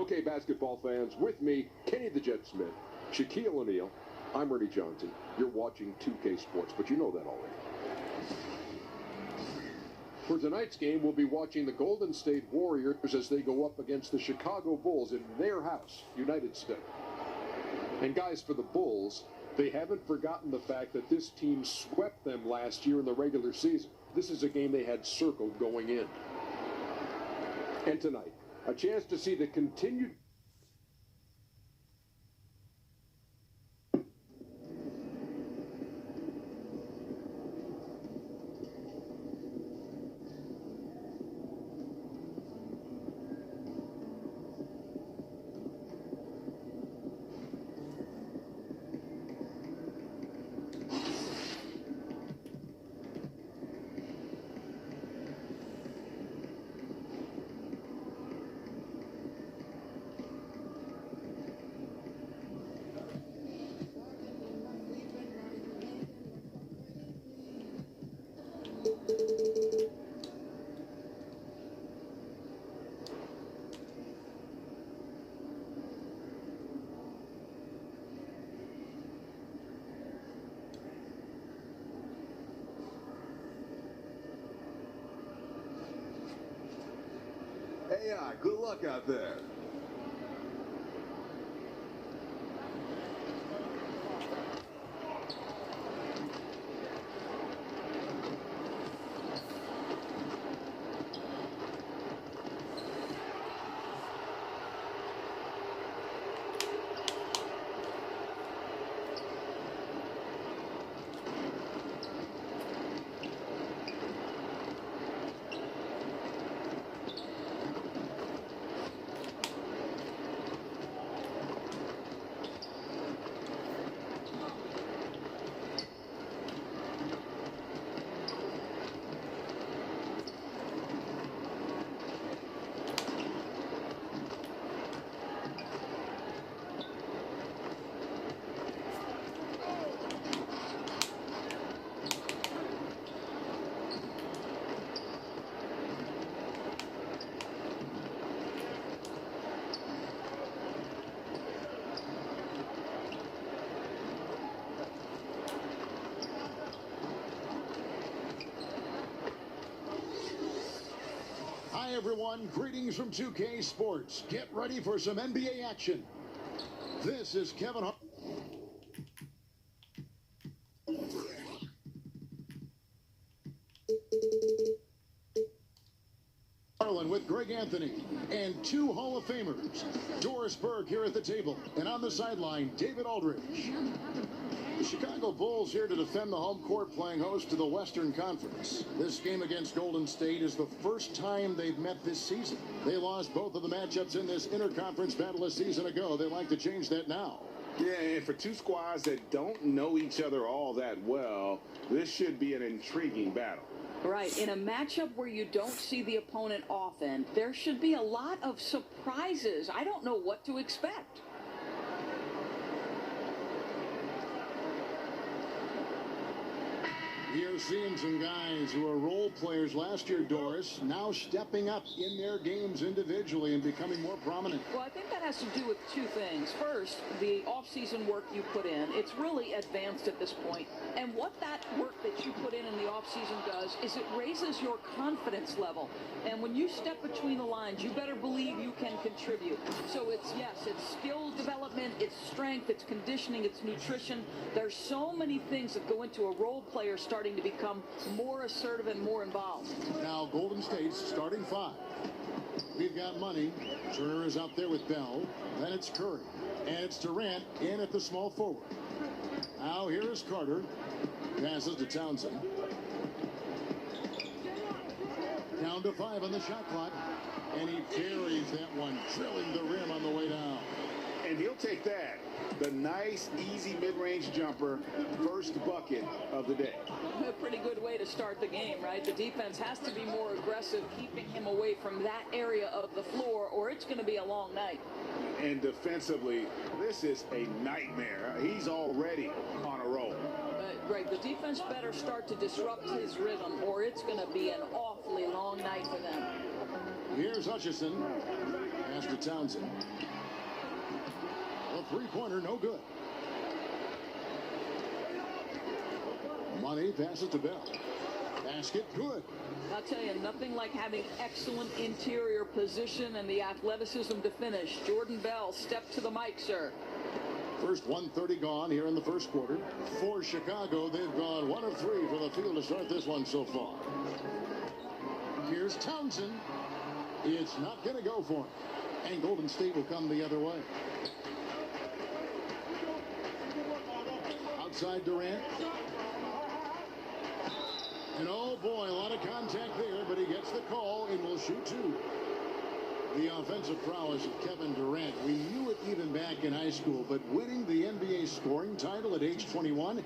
Okay, basketball fans, with me, Kenny the Jet Smith, Shaquille O'Neal, I'm Ernie Johnson. You're watching 2K Sports, but you know that already. For tonight's game, we'll be watching the Golden State Warriors as they go up against the Chicago Bulls in their house, United States. And guys, for the Bulls, they haven't forgotten the fact that this team swept them last year in the regular season. This is a game they had circled going in. And tonight, a chance to see the continued Hey, good luck out there. Hi everyone, greetings from 2K Sports. Get ready for some NBA action. This is Kevin Harlan with Greg Anthony and two Hall of Famers. Doris Burke here at the table, and on the sideline, David Aldridge. The Chicago Bulls here to defend the home court, playing host to the Western Conference. This game against Golden State is the first time they've met this season. They lost both of the matchups in this interconference battle a season ago. They'd like to change that now. Yeah, and for two squads that don't know each other all that well, this should be an intriguing battle. Right. In a matchup where you don't see the opponent often, there should be a lot of surprises. I don't know what to expect. We are seeing some guys who are role players last year, Doris, now stepping up in their games individually and becoming more prominent. Well, I think that has to do with two things. First, the off-season work you put in. It's really advanced at this point. And what that work that you put in the off-season does is it raises your confidence level. And when you step between the lines, you better believe you can contribute. So it's skill development, it's strength, it's conditioning, it's nutrition. There's so many things that go into a role player starting to become more assertive and more involved. Now Golden State's starting five. We've got Money. Turner is out there with Bell. Then it's Curry. And it's Durant in at the small forward. Now here is Carter. Passes to Townsend. Down to 5 on the shot clock. And he carries that one, drilling the rim on the way down. And he'll take that. The nice, easy mid-range jumper, first bucket of the day. A pretty good way to start the game, right? The defense has to be more aggressive, keeping him away from that area of the floor, or it's going to be a long night. And defensively, this is a nightmare. He's already on a roll. Right, the defense better start to disrupt his rhythm, or it's going to be an awfully long night for them. Here's Hutchison. Pass to Townsend. A three-pointer, no good. Money passes to Bell. Basket, good. I'll tell you, nothing like having excellent interior position and the athleticism to finish. Jordan Bell, step to the mic, sir. First 1:30 gone here in the first quarter. For Chicago, they've gone 1 of 3 from the field to start this one so far. Here's Townsend. It's not going to go for him. And Golden State will come the other way. Outside Durant. And oh boy, a lot of contact there, but he gets the call and will shoot two. The offensive prowess of Kevin Durant. We knew it even back in high school, but winning the NBA scoring title at age 21,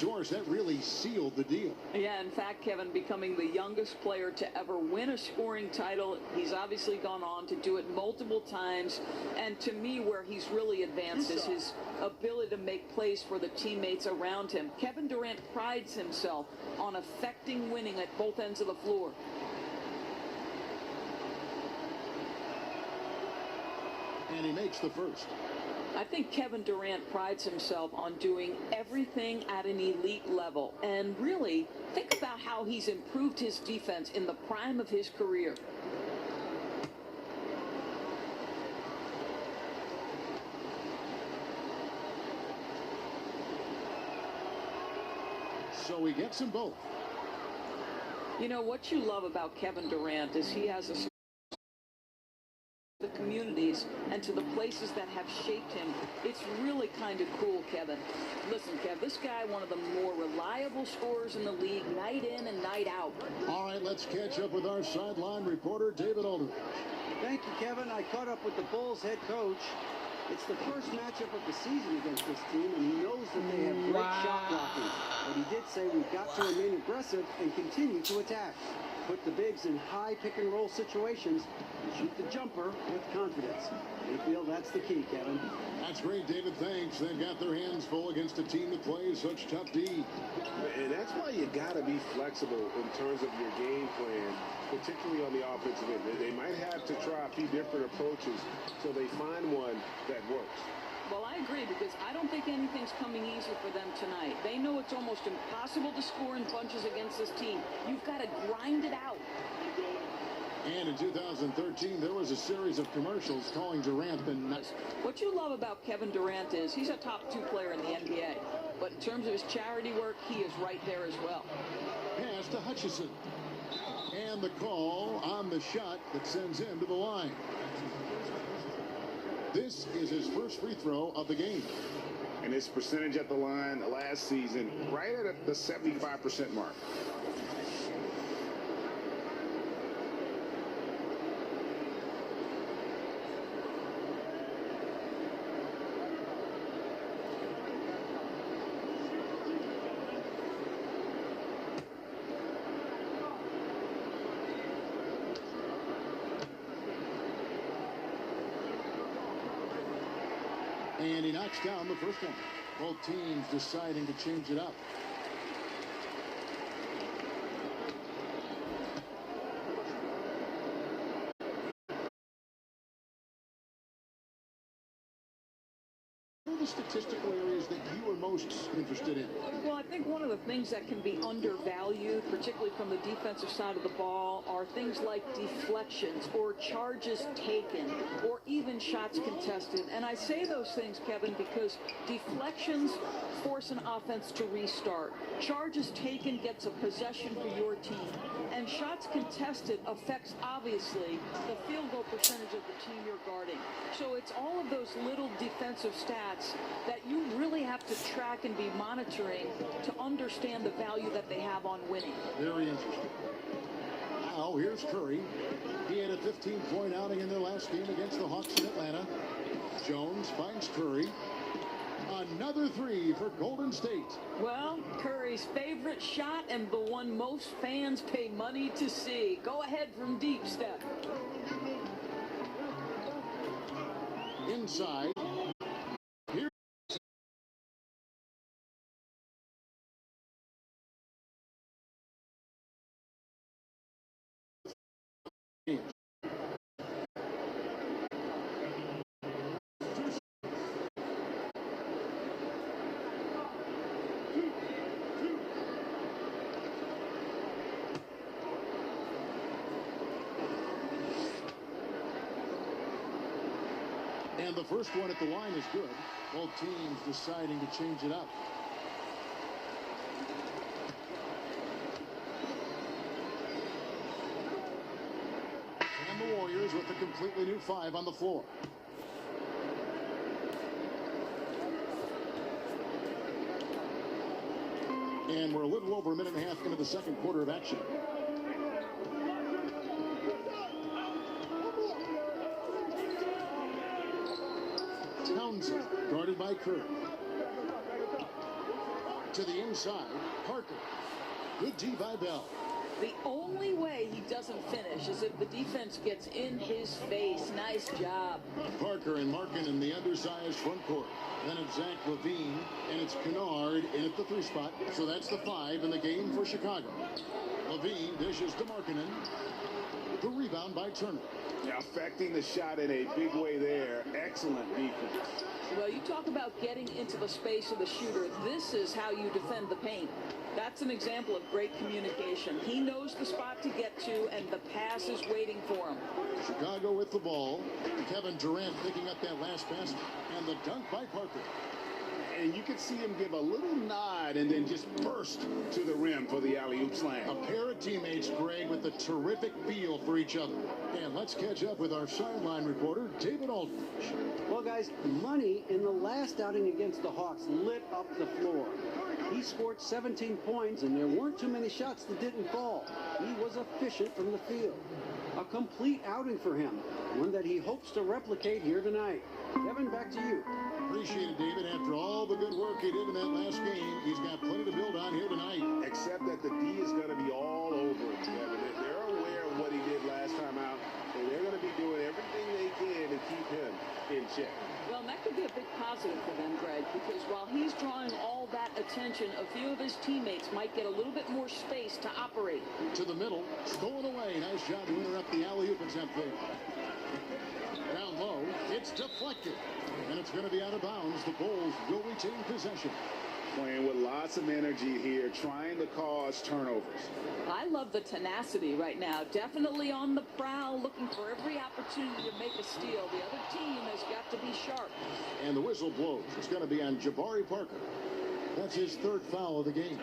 Doris, that really sealed the deal. Yeah, in fact, Kevin, becoming the youngest player to ever win a scoring title. He's obviously gone on to do it multiple times. And to me, where he's really advanced is his ability to make plays for the teammates around him. Kevin Durant prides himself on affecting winning at both ends of the floor. And he makes the first. I think Kevin Durant prides himself on doing everything at an elite level. And really, think about how he's improved his defense in the prime of his career. So he gets them both. You know, what you love about Kevin Durant is he has a the communities and to the places that have shaped him. It's really kind of cool, Kevin. Listen, Kev, this guy, one of the more reliable scorers in the league, night in and night out. All right, let's catch up with our sideline reporter, David Aldridge. Thank you, Kevin. I caught up with the Bulls head coach. It's the first matchup of the season against this team, and he knows that they have great shot blocking. But he did say we've got to remain aggressive and continue to attack. Put the bigs in high pick-and-roll situations and shoot the jumper with confidence. They feel that's the key, Kevin. That's great, David. Thanks. They've got their hands full against a team that plays such tough D. And that's why you got to be flexible in terms of your game plan, particularly on the offensive end. They might have to try a few different approaches till they find one that works. Well, I agree, because I don't think anything's coming easy for them tonight. They know it's almost impossible to score in bunches against this team. You've got to grind it out. And in 2013, there was a series of commercials calling Durant the nice. What you love about Kevin Durant is he's a top 2 player in the NBA. But in terms of his charity work, he is right there as well. Pass to Hutchison. And the call on the shot that sends him to the line. This is his first free throw of the game. And his percentage at the line last season, right at the 75% mark. And he knocks down the first one. Both teams deciding to change it up. What are the statistical areas that you are most interested in? Well, I think one of the things that can be undervalued, particularly from the defensive side of the ball, are things like deflections or charges taken or even shots contested. And I say those things, Kevin, because deflections force an offense to restart. Charges taken gets a possession for your team. And shots contested affects, obviously, the field goal percentage of the team you're guarding. So it's all of those little defensive stats that you really have to track and be monitoring to understand the value that they have on winning. Very interesting. Now, here's Curry. He had a 15-point outing in their last game against the Hawks in Atlanta. Jones finds Curry. Another three for Golden State. Well, Curry's favorite shot and the one most fans pay money to see. Go ahead from deep, Steph. Inside. Here. And the first one at the line is good. Both teams deciding to change it up. And the Warriors with a completely new 5 on the floor. And we're a little over a minute and a half into the second quarter of action. Townsend, guarded by Curry. To the inside, Parker. Good D by Bell. The only way he doesn't finish is if the defense gets in his face. Nice job. Parker and Markin in the undersized front court. Then it's Zach LaVine, and it's Kennard in at the 3 spot. So that's the 5 in the game for Chicago. LaVine dishes to Markkanen. The rebound by Turner. Yeah, affecting the shot in a big way there. Excellent defense. Well, you talk about getting into the space of the shooter. This is how you defend the paint. That's an example of great communication. He knows the spot to get to, and the pass is waiting for him. Chicago with the ball. Kevin Durant picking up that last pass, and the dunk by Parker. And you could see him give a little nod and then just burst to the rim for the alley-oop slam. A pair of teammates, Greg, with a terrific feel for each other. And let's catch up with our sideline reporter, David Aldridge. Well, guys, Money in the last outing against the Hawks lit up the floor. He scored 17 points, and there weren't too many shots that didn't fall. He was efficient from the field. A complete outing for him, one that he hopes to replicate here tonight. Kevin, back to you. Appreciate it, David. After all the good work he did in that last game, he's got plenty to build on here tonight. Except that the D is going to be all over him, Kevin. They're aware of what he did last time out, and they're going to be doing everything they can to keep him in check. Well, and that could be a big positive for them, Greg, because while he's drawing all that attention, a few of his teammates might get a little bit more space to operate. To the middle, stolen away. Nice job to interrupt the alley-oop attempt there. Down low, it's deflected, and it's going to be out of bounds. The Bulls will retain possession. Playing with lots of energy here, trying to cause turnovers. I love the tenacity right now. Definitely on the prowl, looking for every opportunity to make a steal. The other team has got to be sharp. And the whistle blows. It's going to be on Jabari Parker. That's his 3rd foul of the game.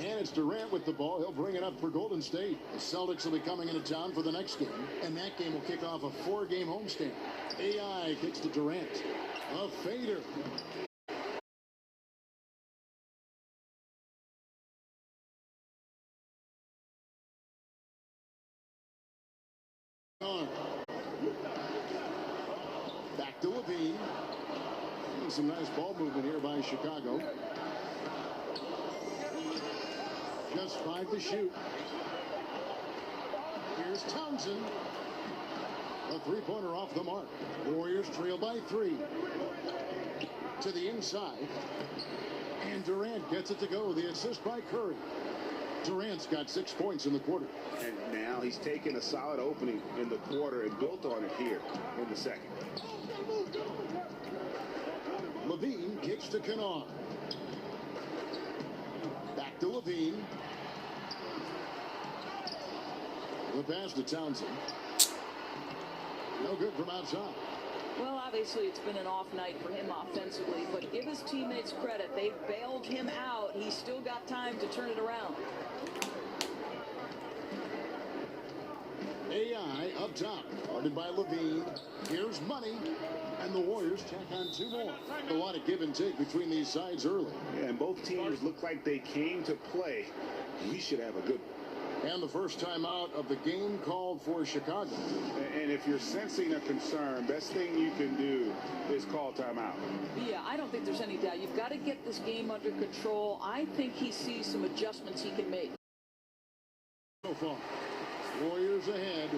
And it's Durant with the ball. He'll bring it up for Golden State. The Celtics will be coming into town for the next game. And that game will kick off a 4-game homestand. AI kicks to Durant. A fader. Back to LaVine. Some nice ball movement here by Chicago. Just 5 to shoot. Here's Townsend. A 3-pointer off the mark. Warriors trail by 3. To the inside. And Durant gets it to go. The assist by Curry. Durant's got 6 points in the quarter. And now he's taken a solid opening in the quarter and built on it here in the second. LaVine kicks to Kennard. Back to LaVine. The pass to Townsend. No good from outside. Well, obviously it's been an off night for him offensively, but give his teammates credit. They've bailed him out. He's still got time to turn it around. AI up top, guarded by LaVine. Here's Money, and the Warriors tack on 2 more. A lot of give and take between these sides early. Yeah, and both teams look like they came to play. We should have a good one. And the first time out of the game called for Chicago. And if you're sensing a concern, best thing you can do is call timeout. Yeah, I don't think there's any doubt. You've got to get this game under control. I think he sees some adjustments he can make. So far, Warriors ahead,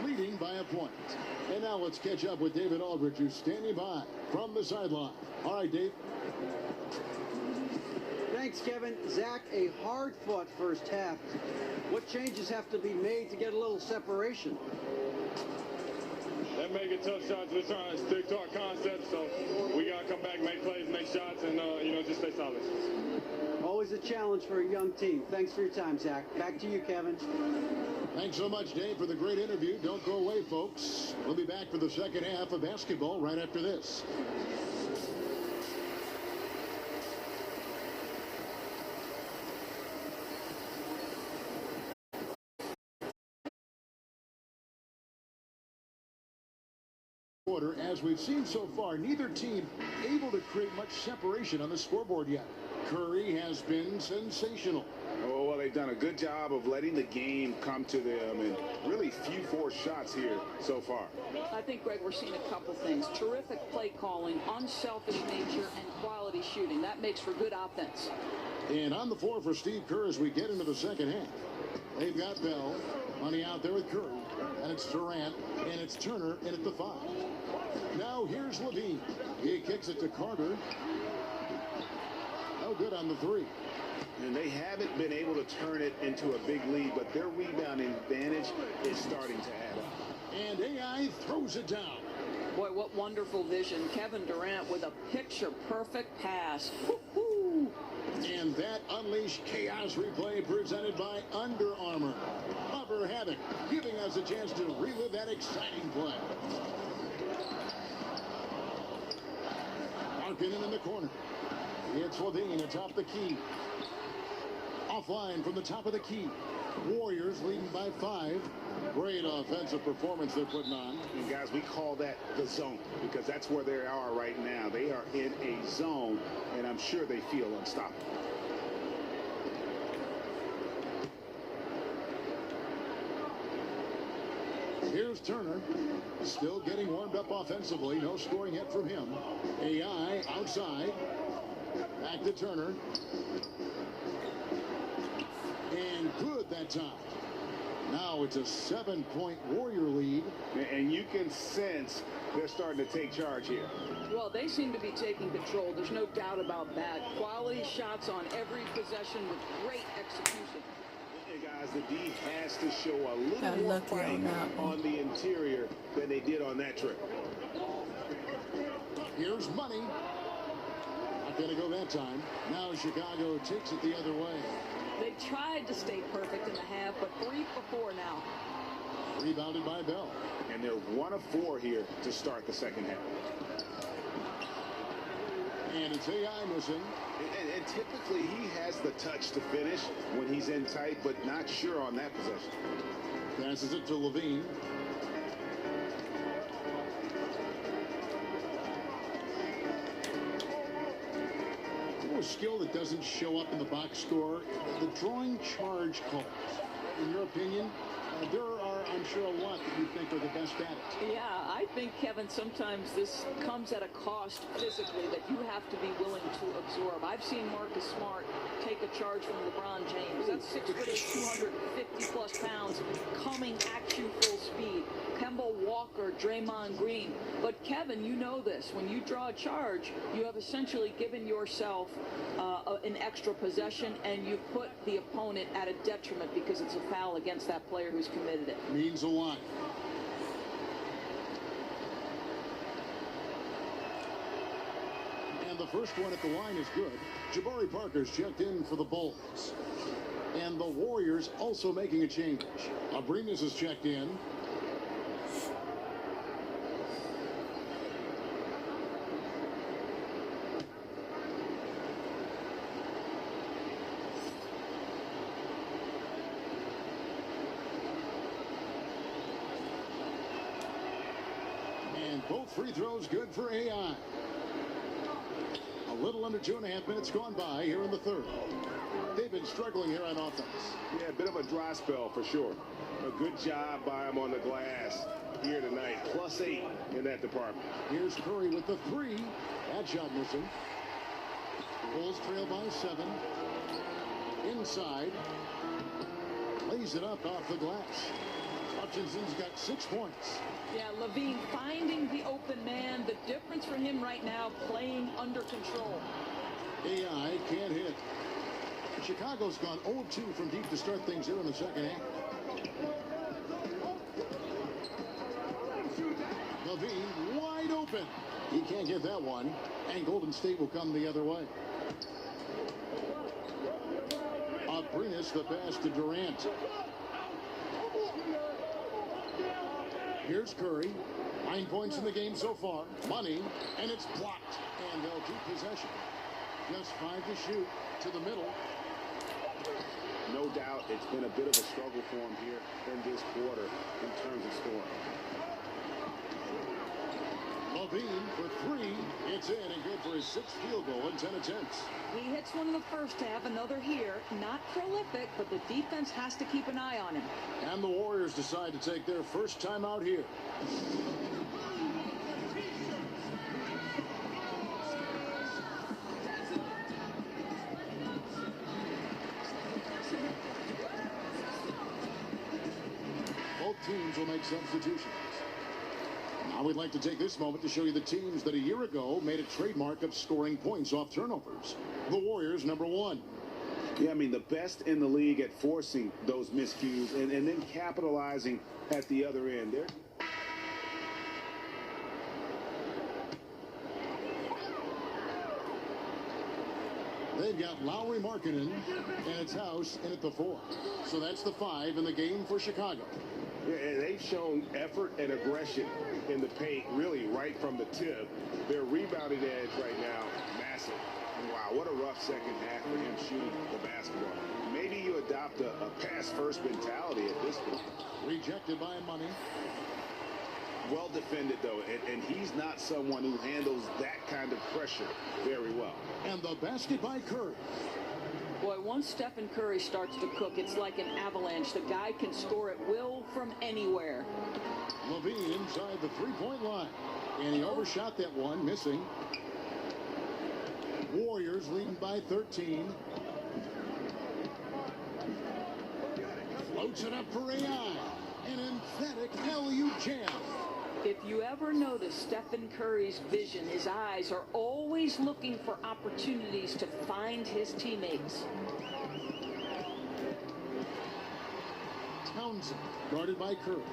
leading by a point. And now let's catch up with David Aldridge, who's standing by from the sideline. All right, Dave. Thanks, Kevin. Zach, a hard-fought first half. What changes have to be made to get a little separation? They're making tough shots. We're trying to stick to our concept, so we got to come back, make plays, make shots, and, just stay solid. Always a challenge for a young team. Thanks for your time, Zach. Back to you, Kevin. Thanks so much, Dave, for the great interview. Don't go away, folks. We'll be back for the second half of basketball right after this. As we've seen so far, neither team able to create much separation on the scoreboard yet. Curry has been sensational. Oh, well, they've done a good job of letting the game come to them, and really few forced shots here so far. I think, Greg, we're seeing a couple things. Terrific play calling, unselfish nature, and quality shooting. That makes for good offense. And on the floor for Steve Kerr as we get into the second half. They've got Bell, money out there with Curry, and it's Durant, and it's Turner in at the 5. Now here's Levine. He kicks it to Carter. No good on the 3. And they haven't been able to turn it into a big lead, but their rebounding advantage is starting to add up. And AI throws it down. Boy, what wonderful vision. Kevin Durant with a picture-perfect pass. Woo-hoo. And that unleashed chaos replay presented by Under Armour. Cover Havoc, giving us a chance to relive that exciting play. Markkanen in the corner. It's Levine atop the key. Offline from the top of the key. Warriors leading by 5. Great offensive performance they're putting on. And guys, we call that the zone because that's where they are right now. They are in a zone, and I'm sure they feel unstoppable. Here's Turner, still getting warmed up offensively. No scoring yet from him. AI outside. Back to Turner. And good that time. Now it's a 7-point Warrior lead. And you can sense they're starting to take charge here. Well, they seem to be taking control. There's no doubt about that. Quality shots on every possession with great execution. Hey guys, the D has to show a little more fight on the interior than they did on that trip. Here's Money. Not going to go that time. Now Chicago takes it the other way. They tried to stay perfect in the half, but 3 for 4 now. Rebounded by Bell. And they're 1 of 4 here to start the second half. And it's AI missing. And typically he has the touch to finish when he's in tight, but not sure on that possession. Passes it to Levine. Skill that doesn't show up in the box score, the drawing charge calls. In your opinion, there are, I'm sure, a lot that you think are the best at it. Yeah, I think, Kevin, sometimes this comes at a cost physically that you have to be willing to absorb. I've seen Marcus Smart take a charge from LeBron James. That's 6'2", 250-plus pounds, coming at you full speed. Kemba Walker, Draymond Green. But, Kevin, you know this. When you draw a charge, you have essentially given yourself an extra possession, and you put the opponent at a detriment because it's a foul against that player who's committed it. Means a lot. And the first one at the line is good. Jabari Parker's checked in for the Bulls. And the Warriors also making a change. Abrines is checked in. Both free throws good for AI. A little under 2.5 minutes gone by here in the third. They've been struggling here on offense. Yeah, a bit of a dry spell for sure. A good job by him on the glass here tonight. +8 in that department. Here's Curry with the 3. That shot missing. Bulls trail by 7. Inside. Lays it up off the glass. Hutchinson's got 6 points. Yeah, Levine finding the open man. The difference for him right now, playing under control. AI can't hit. Chicago's gone 0-2 from deep to start things here in the second half. Levine wide open. He can't get that one. And Golden State will come the other way. Abrines the pass to Durant. Here's Curry. 9 points in the game so far. Money, and it's blocked. And they'll keep possession. Just 5 to shoot to the middle. No doubt it's been a bit of a struggle for him here in this quarter in terms of scoring. LaVine for 3. It's in and good for his 6th field goal in 10 attempts. He hits one in the first half, another here. Not prolific, but the defense has to keep an eye on him. And the Warriors decide to take their first time out here. Both teams will make substitutions. Now we'd like to take this moment to show you the teams that a year ago made a trademark of scoring points off turnovers. The Warriors, number 1. Yeah, I mean, the best in the league at forcing those miscues and then capitalizing at the other end. They've got Lauri Markkanen and it's House in at the 4. So that's the 5 in the game for Chicago. Yeah, and they've shown effort and aggression in the paint, really right from the tip. Their rebounding edge right now, massive. Wow, what a rough second half for him shooting the basketball. Maybe you adopt a pass-first mentality at this point. Rejected by Money. Well defended, though, and he's not someone who handles that kind of pressure very well. And the basket by Curry. Boy, once Stephen Curry starts to cook, it's like an avalanche. The guy can score at will from anywhere. LaVine inside the three-point line. And he overshot that one, missing. Warriors leading by 13. Floats it up for AI. An emphatic alley-oop jam. If you ever notice Stephen Curry's vision, his eyes are always looking for opportunities to find his teammates. Townsend, guarded by Curry.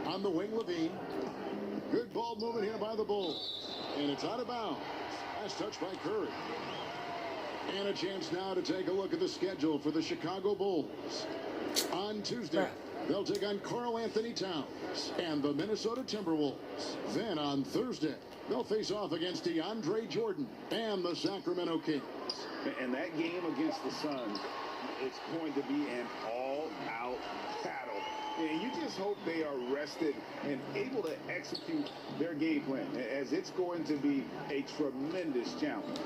On the wing, LaVine. Good ball movement here by the Bulls. And it's out of bounds. Last touch by Curry. And a chance now to take a look at the schedule for the Chicago Bulls. On Tuesday, they'll take on Karl Anthony Towns and the Minnesota Timberwolves. Then on Thursday, they'll face off against DeAndre Jordan and the Sacramento Kings. And that game against the Suns, it's going to be an all-out battle. And you just hope they are rested and able to execute their game plan, as it's going to be a tremendous challenge.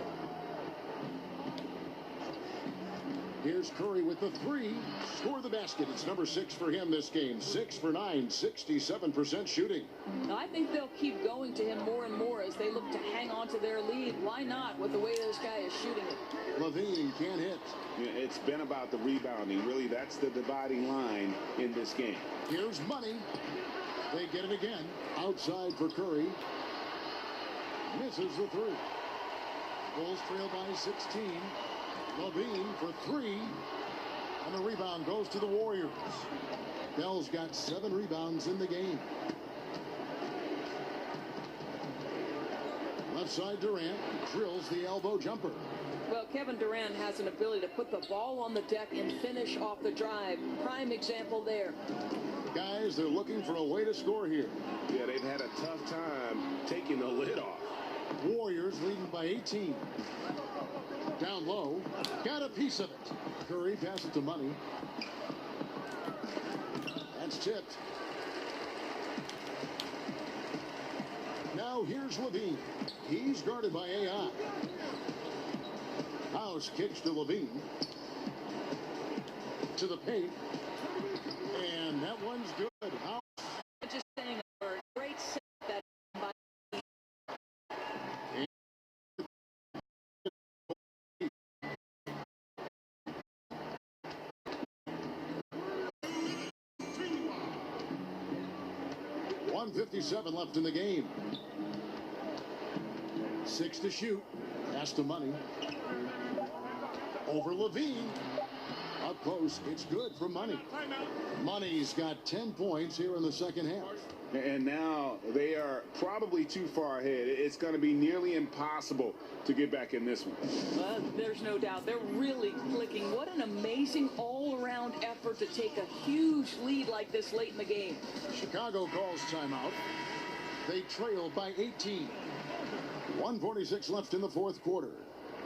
Here's Curry with the 3. Score the basket. It's number 6 for him this game. 6 for 9, 67% shooting. I think they'll keep going to him more and more as they look to hang on to their lead. Why not with the way this guy is shooting it? LaVine can't hit. Yeah, it's been about the rebounding. Really, that's the dividing line in this game. Here's Money. They get it again. Outside for Curry. Misses the 3. Bulls trail by 16. LaVine for 3. And the rebound goes to the Warriors. Bell's got 7 rebounds in the game. Left side Durant drills the elbow jumper. Well, Kevin Durant has an ability to put the ball on the deck and finish off the drive. Prime example there. Guys, they're looking for a way to score here. Yeah, they've had a tough time taking the lid off. Warriors leading by 18. Down low. Got a piece of it. Curry passes to Money. That's tipped. Now here's LaVine. He's guarded by AI. House kicks to LaVine. To the paint. And that one's good. House. Just saying a word. Great set that by 1:57 left in the game. 6 to shoot. Pass to Money. Over LaVine. Up close. It's good for Money. Money's got 10 points here in the second half. And now they are probably too far ahead. It's going to be nearly impossible to get back in this one. Well, there's no doubt. They're really clicking. What an amazing all-around effort to take a huge lead like this late in the game. Chicago calls timeout. They trail by 18. 1:46 left in the fourth quarter.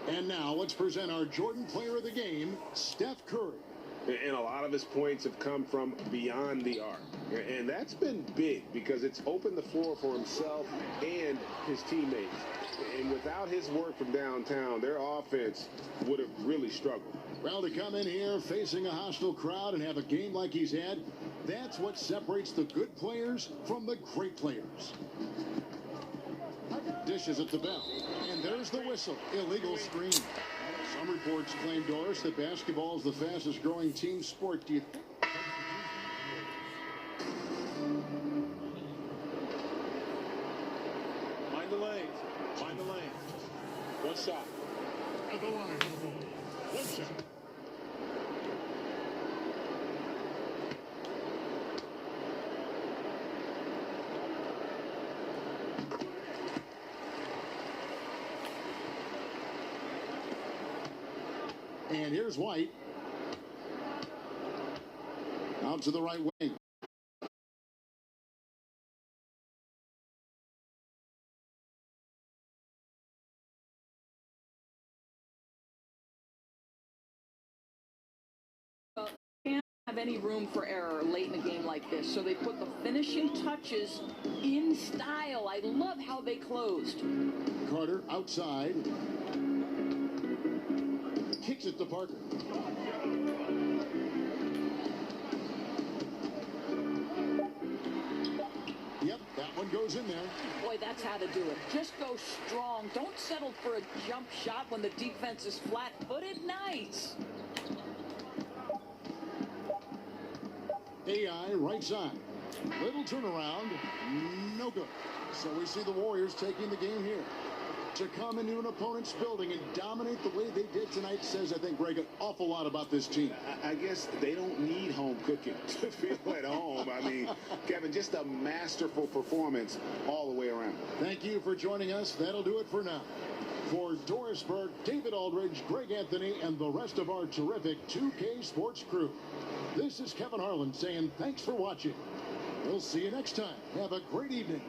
And now let's present our Jordan Player of the Game, Steph Curry. And a lot of his points have come from beyond the arc. And that's been big because it's opened the floor for himself and his teammates. And without his work from downtown, their offense would have really struggled. Well, to come in here facing a hostile crowd and have a game like he's had, that's what separates the good players from the great players. Dishes at the bell. And there's the whistle. Illegal screen. Some reports claim, Doris, that basketball is the fastest growing team sport. Do you think? Mind the lanes. Mind the lanes. One shot. At the line. One shot. And here's White. Out to the right wing. Can't have any room for error late in a game like this, so they put the finishing touches in style. I love how they closed. Carter outside. Kicks it to Parker. Yep, that one goes in there. Boy, that's how to do it. Just go strong. Don't settle for a jump shot when the defense is flat-footed. Nice. AI right side. Little turnaround. No good. So we see the Warriors taking the game here. To come into an opponent's building and dominate the way they did tonight says, I think, Greg, an awful lot about this team. I guess they don't need home cooking to feel at home. I mean, Kevin, just a masterful performance all the way around. Thank you for joining us. That'll do it for now. For Doris Burke, David Aldridge, Greg Anthony, and the rest of our terrific 2K Sports crew, this is Kevin Harlan saying thanks for watching. We'll see you next time. Have a great evening.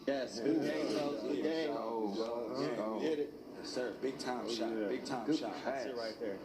Yes, good game, Coach. Good game. Hit it. Yes, sir. Big time shot. Big time shot. That's it right there.